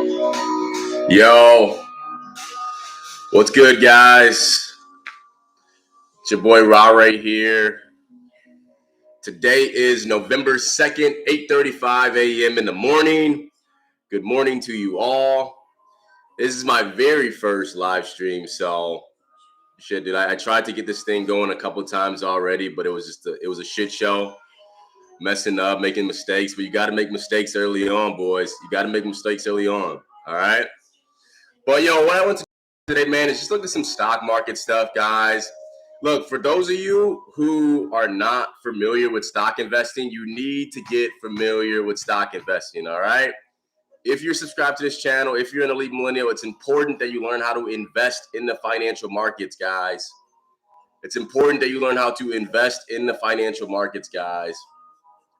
Yo, what's good, guys? It's your boy Ra right here. Today is November 2nd, 8:35 a.m. in the morning. Good morning to you all. This is my very first live stream, so shit, dude. I tried to get this thing going a couple times already, but it was a shit show. Messing up, making mistakes, but you got to make mistakes early on, boys. You got to make mistakes early on. All right. But yo, what I want to do today, man, is just look at some stock market stuff, guys. Look, for those of you who are not familiar with stock investing, you need to get familiar with stock investing, all right? If you're subscribed to this channel, if you're an elite millennial, it's important that you learn how to invest in the financial markets, guys. It's important that you learn how to invest in the financial markets, guys.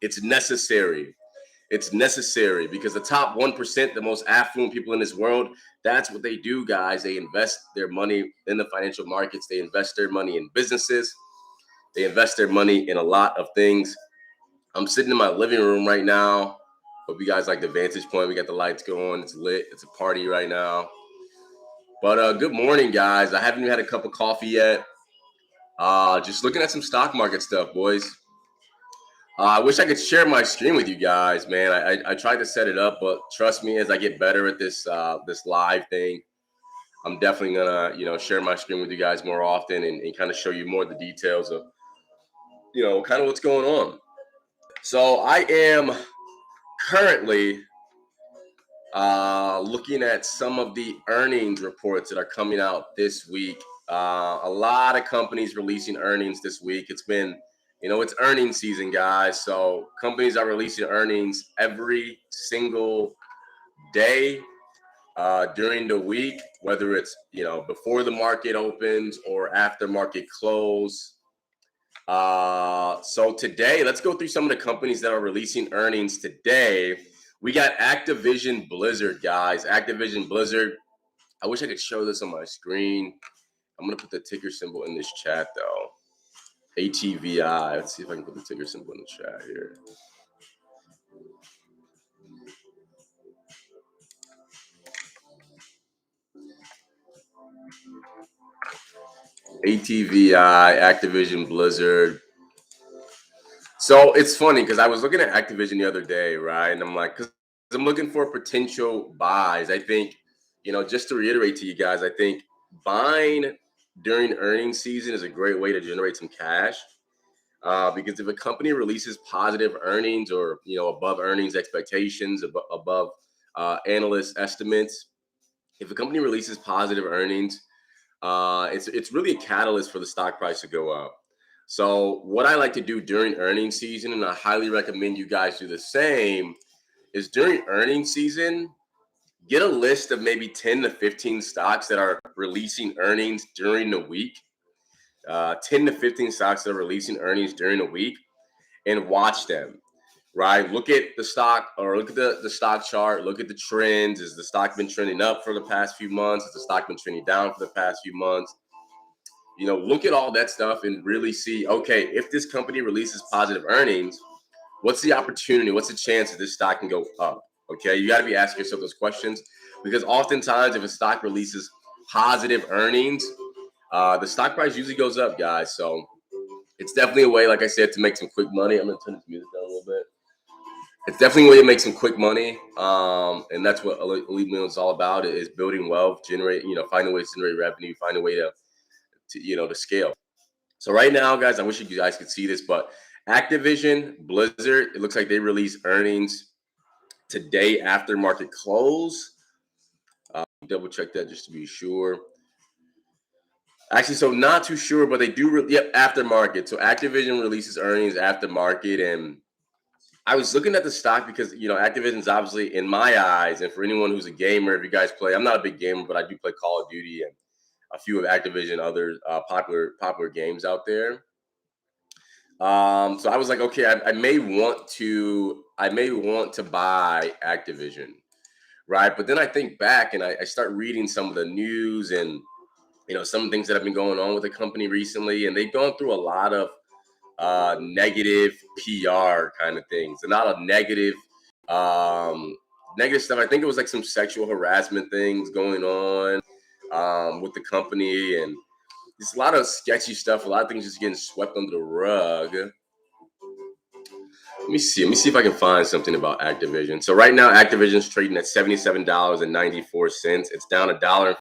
It's necessary. It's necessary because the top 1%, the most affluent people in this world, that's what they do, guys. They invest their money in the financial markets. They invest their money in businesses. They invest their money in a lot of things. I'm sitting in my living room right now. Hope you guys like the vantage point. We got the lights going. It's lit. It's a party right now. But good morning, guys. I haven't even had a cup of coffee yet. Just looking at some stock market stuff, boys. I wish I could share my screen with you guys, man. I tried to set it up, but trust me, as I get better at this this live thing, I'm definitely gonna share my screen with you guys more often and kind of show you more of the details of kind of what's going on. So I am currently looking at some of the earnings reports that are coming out this week. A lot of companies releasing earnings this week. It's been it's earnings season, guys. So companies are releasing earnings every single day during the week, whether it's before the market opens or after market close. So today, let's go through some of the companies that are releasing earnings today. We got Activision Blizzard, guys. Activision Blizzard. I wish I could show this on my screen. I'm gonna put the ticker symbol in this chat though. ATVI. Let's see if I can put the ticker symbol in the chat here. ATVI, Activision Blizzard. So it's funny because I was looking at Activision the other day, right? And I'm like, because I'm looking for potential buys. I think, just to reiterate to you guys, I think buying during earnings season is a great way to generate some cash. Because if a company releases positive earnings or above earnings expectations, above analyst estimates, if a company releases positive earnings, it's really a catalyst for the stock price to go up. So what I like to do during earnings season, and I highly recommend you guys do the same, is during earnings season, get a list of maybe 10 to 15 stocks that are releasing earnings during the week. 10 to 15 stocks that are releasing earnings during the week, and watch them, right? Look at the stock, or look at the stock chart, look at the trends. Has the stock been trending up for the past few months? Has the stock been trending down for the past few months? Look at all that stuff and really see, okay, if this company releases positive earnings, what's the opportunity? What's the chance that this stock can go up? Okay, you got to be asking yourself those questions, because oftentimes if a stock releases positive earnings, the stock price usually goes up, guys. So it's definitely a way, like I said, to make some quick money. I'm going to turn this music down a little bit. It's definitely a way to make some quick money. And that's what Elite Meal is all about, is building wealth, finding ways to generate revenue, find a way to scale. So right now, guys, I wish you guys could see this, but Activision Blizzard, it looks like they release earnings today after market close. Double check that just to be sure. Actually, so not too sure, but they do. After market. So Activision releases earnings after market, and I was looking at the stock because Activision's obviously, in my eyes, and for anyone who's a gamer, if you guys play, I'm not a big gamer, but I do play Call of Duty and a few of Activision other popular games out there. So I was like, okay, I may want to buy Activision, right? But then I think back and I start reading some of the news and some things that have been going on with the company recently, and they've gone through a lot of negative PR kind of things. And not a negative negative stuff. I think it was like some sexual harassment things going on with the company, and just a lot of sketchy stuff. A lot of things just getting swept under the rug. Let me see. Let me see if I can find something about Activision. So right now, Activision's trading at $77.94. It's down $1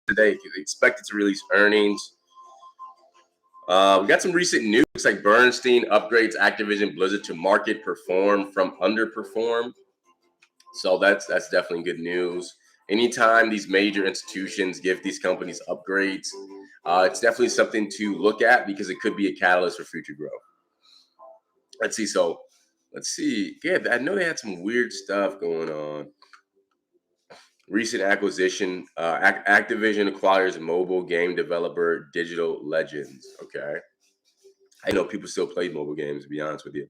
today. Expected to release earnings. We got some recent news. Looks like Bernstein upgrades Activision Blizzard to market perform from underperform. So that's definitely good news. Anytime these major institutions give these companies upgrades, it's definitely something to look at because it could be a catalyst for future growth. Let's see. So let's see. Yeah, I know they had some weird stuff going on. Recent acquisition. Activision acquires mobile game developer Digital Legends. Okay. I know people still play mobile games, to be honest with you.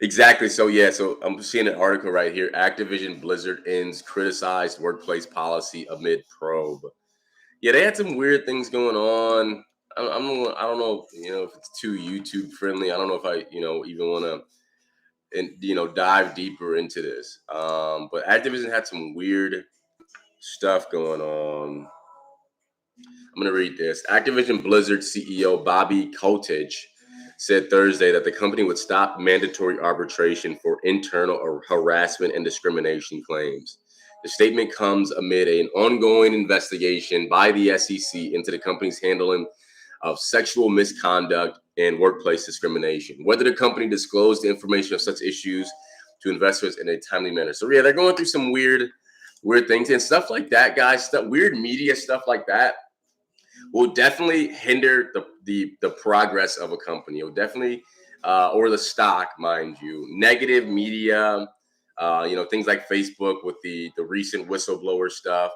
Exactly. So yeah, so I'm seeing an article right here. Activision Blizzard ends criticized workplace policy amid probe. Yeah, they had some weird things going on. I don't know, if it's too YouTube friendly. I don't know if I, even want to, and dive deeper into this. But Activision had some weird stuff going on. I'm going to read this. Activision Blizzard CEO Bobby Kotick said Thursday that the company would stop mandatory arbitration for internal or harassment and discrimination claims. The statement comes amid an ongoing investigation by the SEC into the company's handling of sexual misconduct and workplace discrimination. Whether the company disclosed the information of such issues to investors in a timely manner. So yeah, they're going through some weird things and stuff like that, guys. Stuff, weird media stuff like that will definitely hinder the progress of a company. It will definitely, or the stock, mind you. Negative media, things like Facebook with the recent whistleblower stuff.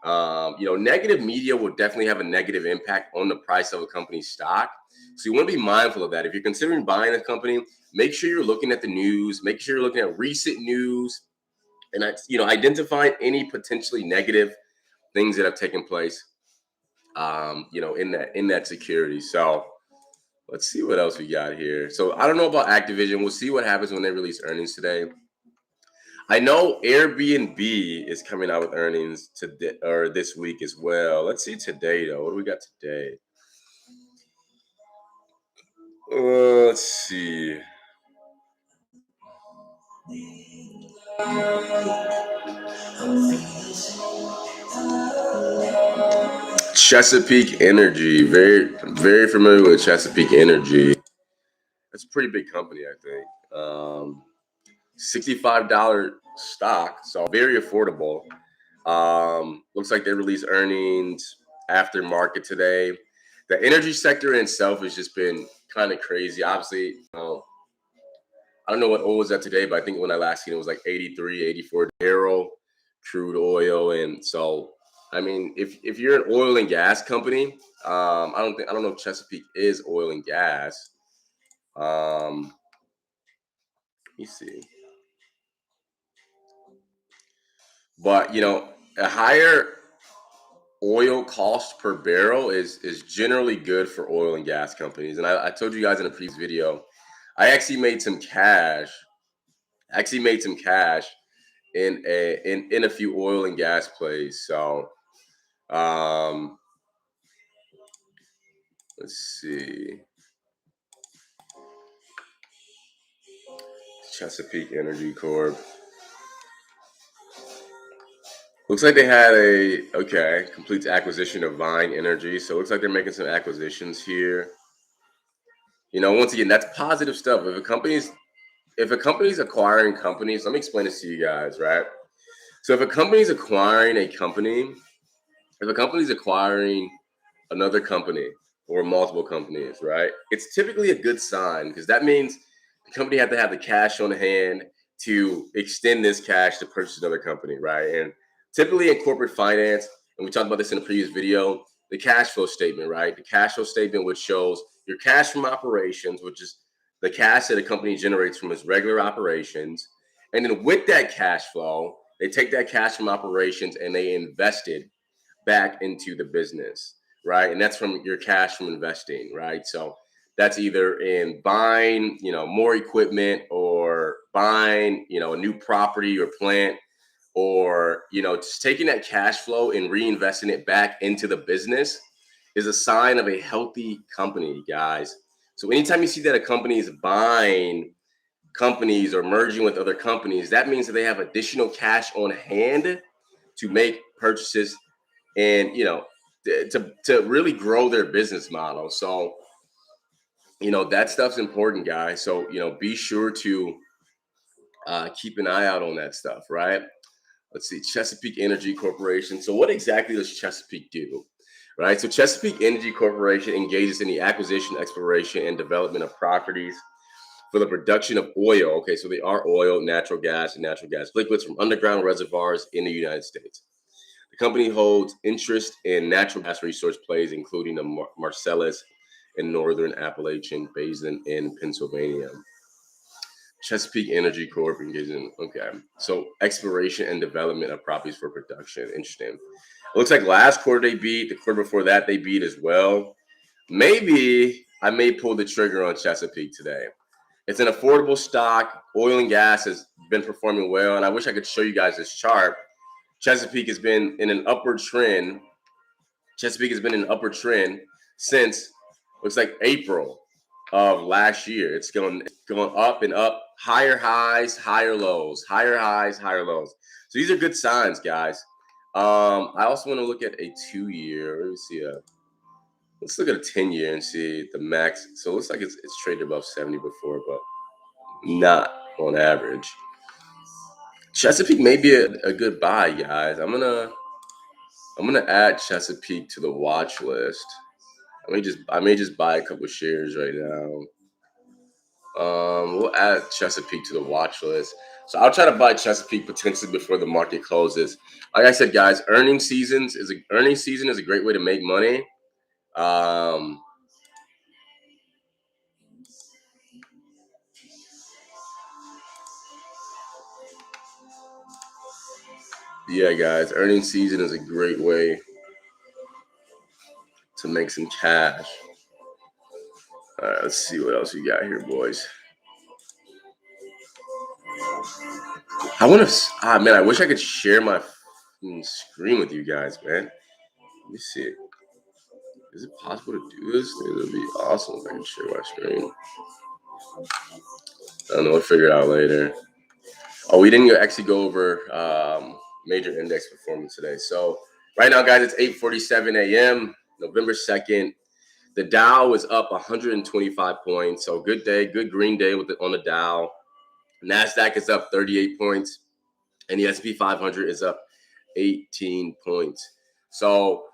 Negative media will definitely have a negative impact on the price of a company's stock. So you want to be mindful of that. If you're considering buying a company, make sure you're looking at the news. Make sure you're looking at recent news, and identifying any potentially negative things that have taken place. In that security. So let's see what else we got here. So I don't know about Activision. We'll see what happens when they release earnings today. I know Airbnb is coming out with earnings today or this week as well. Let's see today though. What do we got today? Let's see. Chesapeake Energy. Very, very familiar with Chesapeake Energy. That's a pretty big company, I think. $65 stock, so very affordable. Looks like they released earnings after market today. The energy sector in itself has just been kind of crazy. Obviously, I don't know what oil was at today, but I think when I last seen it was like 83, 84 barrel crude oil. And so, I mean, if you're an oil and gas company, I don't know if Chesapeake is oil and gas. Let me see. But a higher oil cost per barrel is generally good for oil and gas companies. And I told you guys in a previous video, I actually made some cash. In a few oil and gas plays. So let's see. Chesapeake Energy Corp. Looks like they had completes acquisition of Vine Energy. So it looks like they're making some acquisitions here. Once again, that's positive stuff. If a company's acquiring companies, let me explain this to you guys, right? So if a company's acquiring another company or multiple companies, right? It's typically a good sign because that means the company had to have the cash on hand to extend this cash to purchase another company, right? And typically in corporate finance, and we talked about this in a previous video, the cash flow statement, right? The cash flow statement, which shows your cash from operations, which is the cash that a company generates from its regular operations. And then with that cash flow, they take that cash from operations and they invest it back into the business, right? And that's from your cash from investing, right? So that's either in buying, more equipment or buying, a new property or plant. or just taking that cash flow and reinvesting it back into the business is a sign of a healthy company, guys. So anytime you see that a company is buying companies or merging with other companies, that means that they have additional cash on hand to make purchases and to really grow their business model. So that stuff's important, guys. So be sure to keep an eye out on that stuff, right? Let's see, Chesapeake Energy Corporation. So what exactly does Chesapeake do? Right. So Chesapeake Energy Corporation engages in the acquisition, exploration, and development of properties for the production of oil. Okay, so they are oil, natural gas, and natural gas liquids from underground reservoirs in the United States. The company holds interest in natural gas resource plays, including the Marcellus and Northern Appalachian Basin in Pennsylvania. Chesapeake Energy Corp engages in, okay, so exploration and development of properties for production. Interesting. It looks like last quarter they beat, the quarter before that they beat as well. Maybe I may pull the trigger on Chesapeake today. It's an affordable stock. Oil and gas has been performing well, and I wish I could show you guys this chart. Chesapeake has been in an upward trend. Chesapeake has been in an upward trend since looks like April of last year. It's going up and up, higher highs, higher lows, higher highs, higher lows. So these are good signs, guys. I also want to look at a 2-year. Let me see. Let's look at a 10-year and see the max. So it looks like it's traded above 70 before, but not on average. Chesapeake may be a good buy, guys. I'm gonna add Chesapeake to the watch list. I may just buy a couple shares right now. We'll add Chesapeake to the watch list. So I'll try to buy Chesapeake potentially before the market closes. Like I said, guys, earnings season is a great way to make money. Yeah, guys, earnings season is a great way to make some cash. All right, let's see what else we got here, boys. Man, I wish I could share my screen with you guys, man. Let me see. Is it possible to do this? It would be awesome if I could share my screen. I don't know. We'll figure it out later. Oh, we didn't actually go over major index performance today. So right now, guys, it's 8:47 a.m., November 2nd. The Dow is up 125 points. So good day, good green day on the Dow. NASDAQ is up 38 points. And the S&P 500 is up 18 points. So,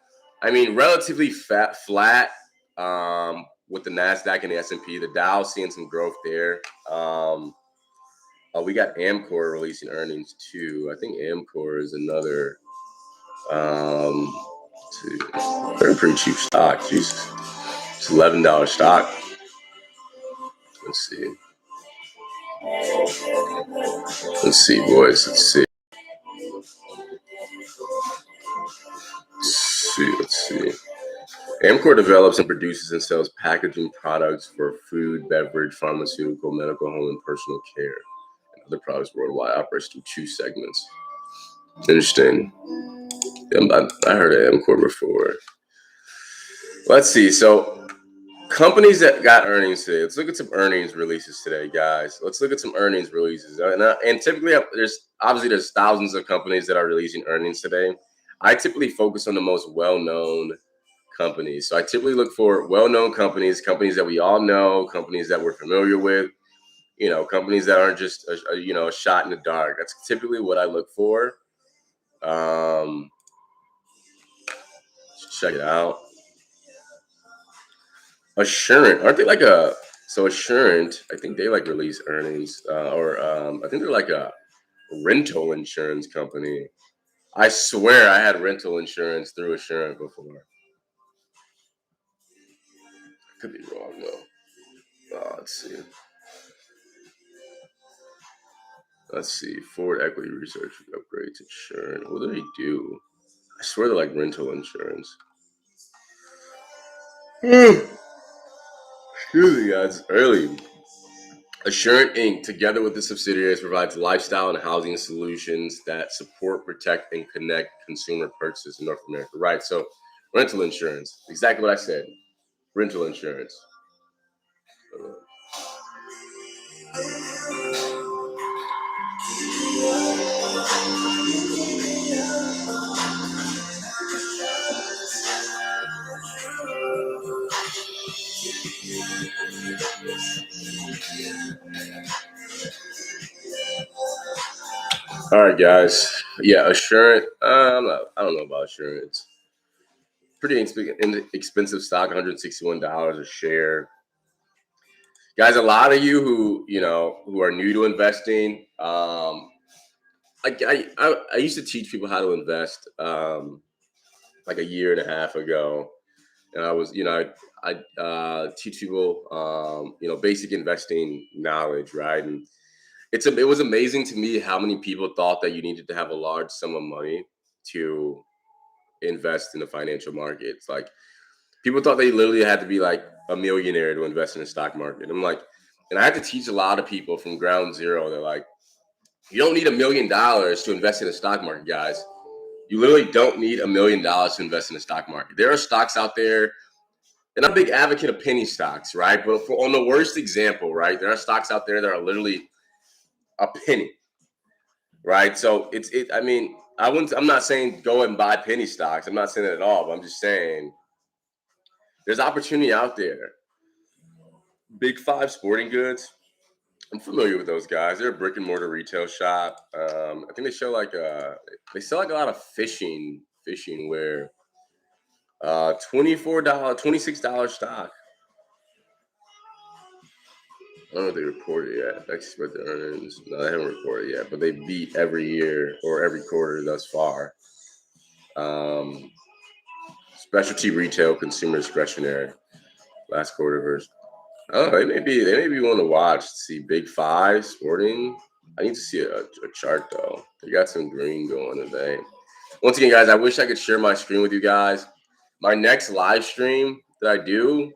I mean, relatively flat with the NASDAQ and the S&P. The Dow seeing some growth there. We got Amcor releasing earnings too. I think Amcor is another. They're a pretty cheap stock. Jesus, it's $11 stock. Let's see. Let's see, boys. Let's see. Let's see. Amcor develops and produces and sells packaging products for food, beverage, pharmaceutical, medical, home, and personal care, and other products worldwide. Operates through 2 segments. Interesting. I heard of Amcor before. Let's see. So, companies that got earnings today. Let's look at some earnings releases today, guys. Let's look at some earnings releases. And typically, there's thousands of companies that are releasing earnings today. I typically focus on the most well-known companies. So I typically look for well-known companies that we all know, companies that we're familiar with, companies that aren't just a shot in the dark. That's typically what I look for. Check it out. Assurant, aren't they like Assurant? I think they release earnings, I think they're like a rental insurance company. I swear I had rental insurance through Assurant before. Could be wrong though. Let's see. Let's see. Forward equity research upgrades insurance. What do they do? I swear they're like rental insurance. Excuse me, guys. It's early. Assurant Inc., together with the subsidiaries, provides lifestyle and housing solutions that support, protect, and connect consumer purchases in North America. Right. So, rental insurance, exactly what I said. Rental insurance. All right, guys. Yeah, Assurant. I don't know about Assurant. Pretty expensive stock, $161 a share. Guys, a lot of you who are new to investing, I used to teach people how to invest like a year and a half ago, and I was I teach people basic investing knowledge, right? And it was amazing to me how many people thought that you needed to have a large sum of money to invest in the financial markets. Like, people thought they literally had to be like a millionaire to invest in the stock market. I'm like, and I had to teach a lot of people from ground zero. They're like, you don't need $1 million to invest in the stock market, guys. You literally don't need $1 million to invest in the stock market. There are stocks out there, and I'm a big advocate of penny stocks, right? But on the worst example, right, there are stocks out there that are literally a penny, right? So I mean, I'm not saying go and buy penny stocks. I'm not saying that at all. But I'm just saying there's opportunity out there. Big Five Sporting Goods. I'm familiar with those guys. They're a brick and mortar retail shop. I think they sell like a lot of fishing wear. $24, $26 stock. I don't know if they reported yet. Expect the earnings. No, they haven't reported yet, but they beat every year or every quarter thus far. Specialty retail, consumer discretionary. Last quarter versus. Oh, they may be one to watch. See, Big Five Sporting. I need to see a chart though. They got some green going today. Once again, guys, I wish I could share my screen with you guys. My next live stream that I do,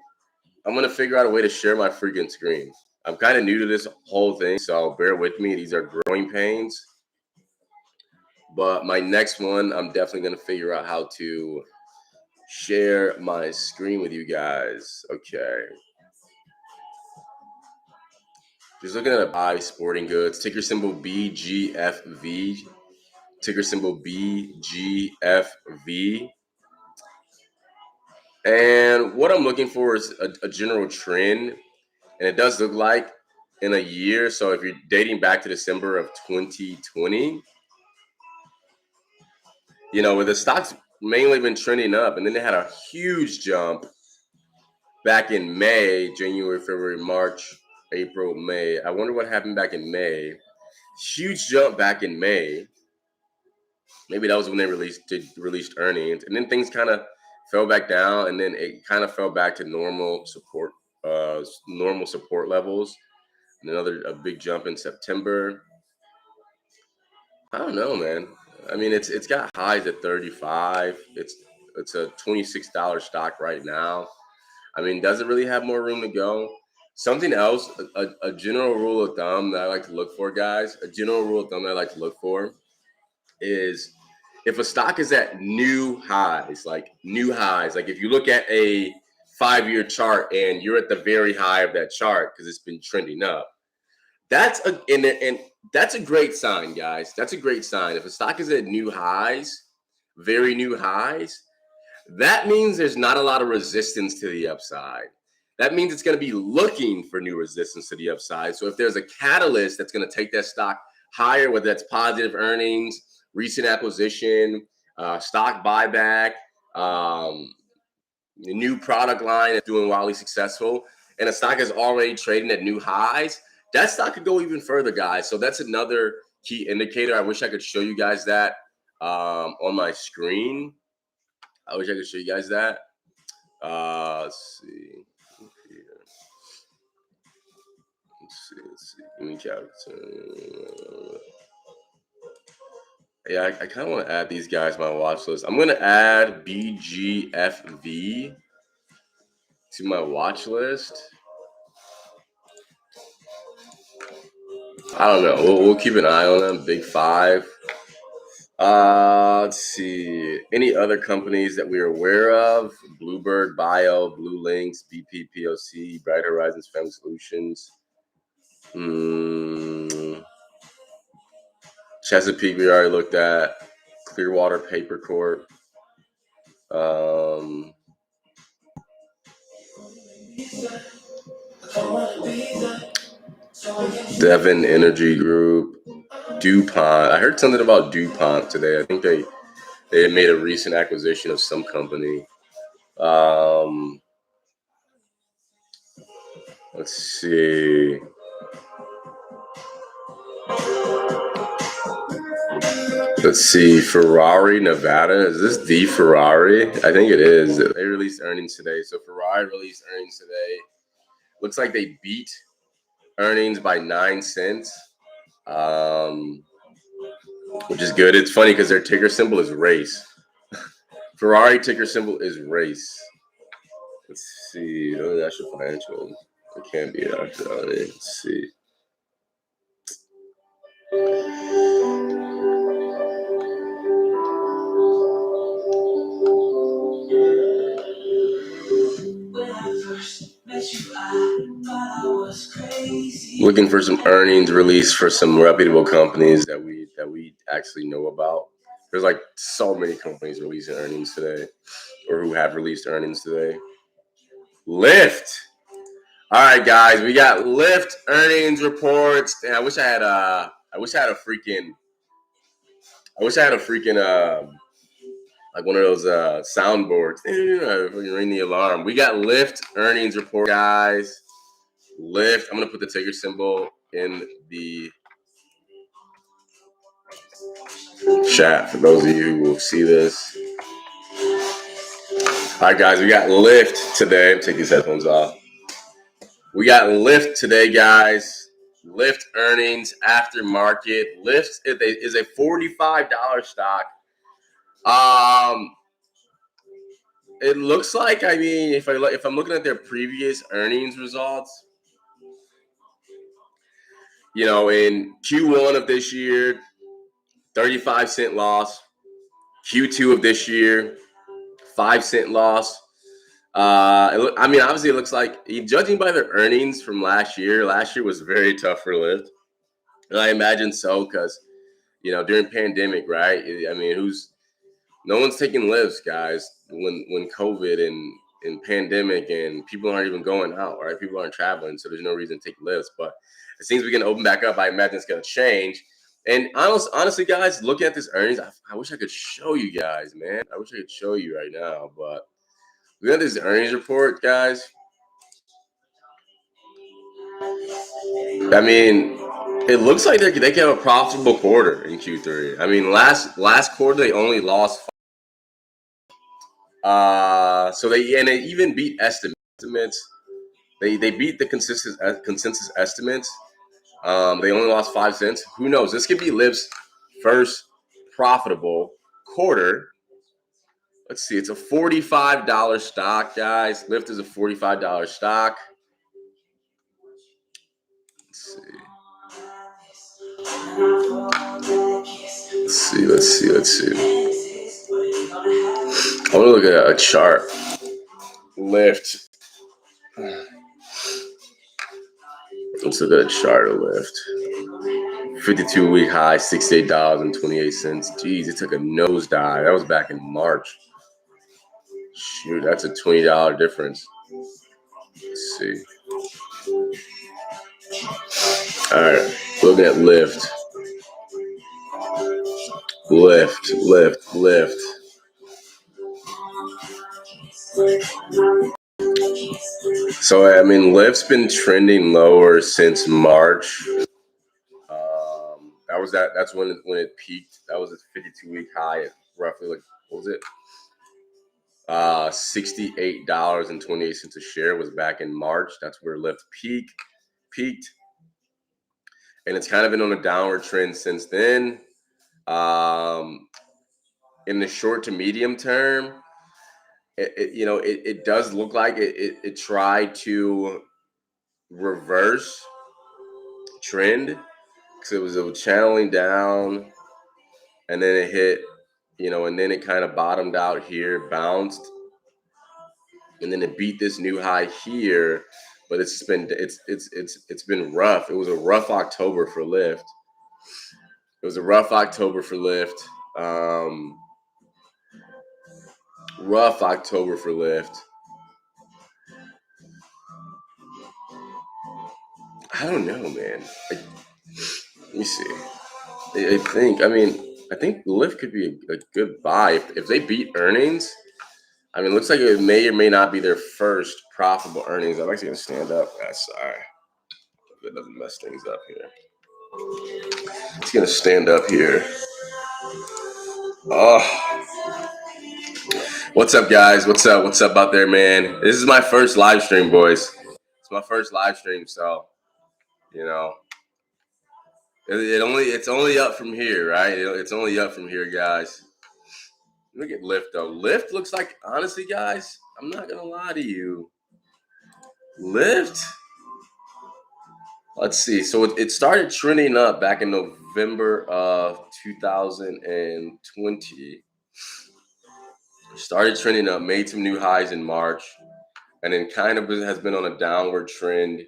I'm gonna figure out a way to share my freaking screen. I'm kind of new to this whole thing, so bear with me. These are growing pains. But my next one, I'm definitely gonna figure out how to share my screen with you guys. Okay. Just looking at Avis Sporting Goods, ticker symbol BGFV. Ticker symbol BGFV. And what I'm looking for is a general trend. And it does look like in a year. So if you're dating back to December of 2020, where the stocks mainly been trending up, and then they had a huge jump back in May, January, February, March, April, May. I wonder what happened back in May. Huge jump back in May. Maybe that was when they released earnings, and then things kind of fell back down, and then it kind of fell back to normal support levels. And a big jump in September. I don't know, man. I mean, it's got highs at 35. It's a $26 stock right now. I mean, does it really have more room to go? Something else, a general rule of thumb that I like to look for, guys. A general rule of thumb that I like to look for is if a stock is at new highs, like if you look at a 5-year chart and you're at the very high of that chart because it's been trending up, that's a great sign, guys. That's a great sign. If a stock is at new highs, very new highs, that means there's not a lot of resistance to the upside. That means it's going to be looking for new resistance to the upside. So if there's a catalyst that's going to take that stock higher, whether that's positive earnings, recent acquisition, stock buyback, new product line that's doing wildly successful, and a stock is already trading at new highs, that stock could go even further, guys. So that's another key indicator. I wish I could show you guys that on my screen. I wish I could show you guys that. Let's see. Let's see. Give me calculator. Yeah, I kind of want to add these guys to my watch list. I'm going to add BGFV to my watch list. I don't know. We'll keep an eye on them. Big five. Let's see. Any other companies that we're aware of? Bluebird Bio, Blue Links, BP POC, Bright Horizons Family Solutions. Chesapeake we already looked at. Clearwater Paper Corp. Devon Energy Group. DuPont. I heard something about DuPont today. I think they made a recent acquisition of some company. Let's see. Let's see. Ferrari, Nevada. Is this the Ferrari? I think it is. They released earnings today. So Ferrari released earnings today. Looks like they beat earnings by 9 cents, which is good. It's funny because their ticker symbol is race. Ferrari ticker symbol is race. Let's see. National Financial. It can't be actually. Let's see. Looking for some earnings release for some reputable companies that we actually know about. There's like so many companies releasing earnings today, or who have released earnings today. Lyft. All right, guys, we got Lyft earnings reports. And I wish I had a freaking like one of those soundboards. Ring the alarm. We got Lyft earnings report, guys. Lyft. I'm gonna put the ticker symbol in the chat for those of you who will see this. All right, guys, we got Lyft today. Take these headphones off. We got Lyft today, guys. Lyft earnings after market. Lyft is a $45 stock. It looks like, I mean, if I'm looking at their previous earnings results, you know, in Q1 of this year, 35-cent loss. Q2 of this year, 5-cent loss. I mean, obviously, it looks like, judging by their earnings from last year was very tough for Lyft. And I imagine so, because, you know, during pandemic, right? I mean, no one's taking Lyfts, guys, when COVID and pandemic and people aren't even going out, right? People aren't traveling, so there's no reason to take Lyfts. But as things begin to open back up, I imagine it's going to change. And honestly, guys, looking at this earnings, I wish I could show you guys, man. I wish I could show you right now, but look at this earnings report, guys. I mean, it looks like they can have a profitable quarter in Q3. I mean, last quarter they only lost. So they even beat estimates. They beat the consensus estimates. They only lost 5 cents. Who knows? This could be Lyft's first profitable quarter. Let's see. It's a $45 stock, guys. Lyft is a $45 stock. Let's see. I want to look at a chart. Lyft. Let's look at a chart of Lyft. 52-week high, $68.28. Jeez, it took a nosedive. That was back in March. Shoot, that's a $20 difference. Let's see. All right, looking at Lyft. Lyft. So I mean, Lyft's been trending lower since March. That's when it peaked. That was a 52-week high at roughly, like, what was it? $68.28 a share was back in March. That's where Lyft peaked. And it's kind of been on a downward trend since then. In the short to medium term, it does look like it tried to reverse trend. because it was channeling down, and then it hit, and then it kind of bottomed out here, bounced, and then it beat this new high here. But it's been rough. It was a rough October for Lyft. Rough October for Lyft. I don't know, man. Let me see. I think Lyft could be a good buy if they beat earnings. I mean, it looks like it may or may not be their first profitable earnings. I'm actually gonna stand up. Sorry, if it doesn't mess things up here. It's gonna stand up here. Oh, what's up, guys? What's up? What's up out there, man? This is my first live stream, boys. It's my first live stream, so you know, it's only up from here, right? It's only up from here, guys. Look at Lyft though. Lyft looks like, honestly, guys, I'm not gonna lie to you. Lyft. Let's see. So it started trending up back in November of 2020. Started trending up, made some new highs in March, and then kind of has been on a downward trend.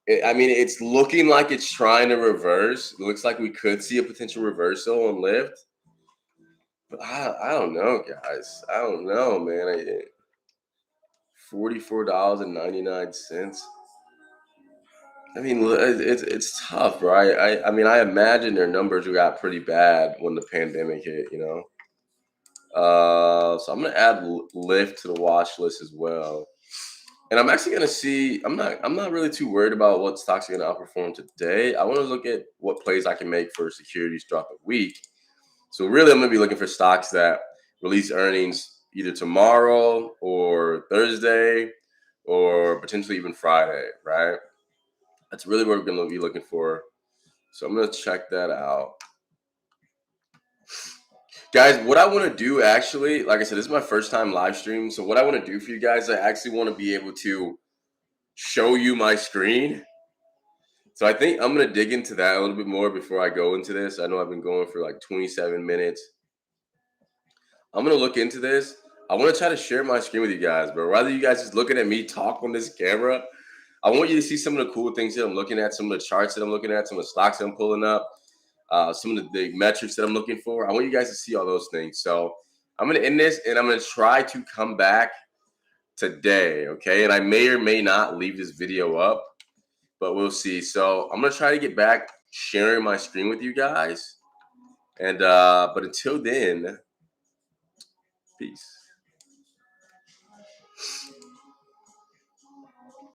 It's looking like it's trying to reverse. It looks like we could see a potential reversal on Lyft. But I don't know, guys. I don't know, man. $44.99. I mean, it's tough, right? I imagine their numbers got pretty bad when the pandemic hit, So I'm gonna add Lyft to the watch list as well. And I'm actually gonna see. I'm not really too worried about what stocks are gonna outperform today. I want to look at what plays I can make for securities throughout the week. So really, I'm gonna be looking for stocks that release earnings either tomorrow or Thursday, or potentially even Friday, right? That's really what we're going to be looking for. So I'm going to check that out. Guys, what I want to do actually, like I said, this is my first time live stream. So what I want to do for you guys, I actually want to be able to show you my screen. So I think I'm going to dig into that a little bit more before I go into this. I know I've been going for like 27 minutes. I'm going to look into this. I want to try to share my screen with you guys, but rather you guys just looking at me talk on this camera, I want you to see some of the cool things that I'm looking at, some of the charts that I'm looking at, some of the stocks that I'm pulling up, some of the metrics that I'm looking for. I want you guys to see all those things. So I'm going to end this, and I'm going to try to come back today, okay? And I may or may not leave this video up, but we'll see. So I'm going to try to get back sharing my screen with you guys. And but until then, peace.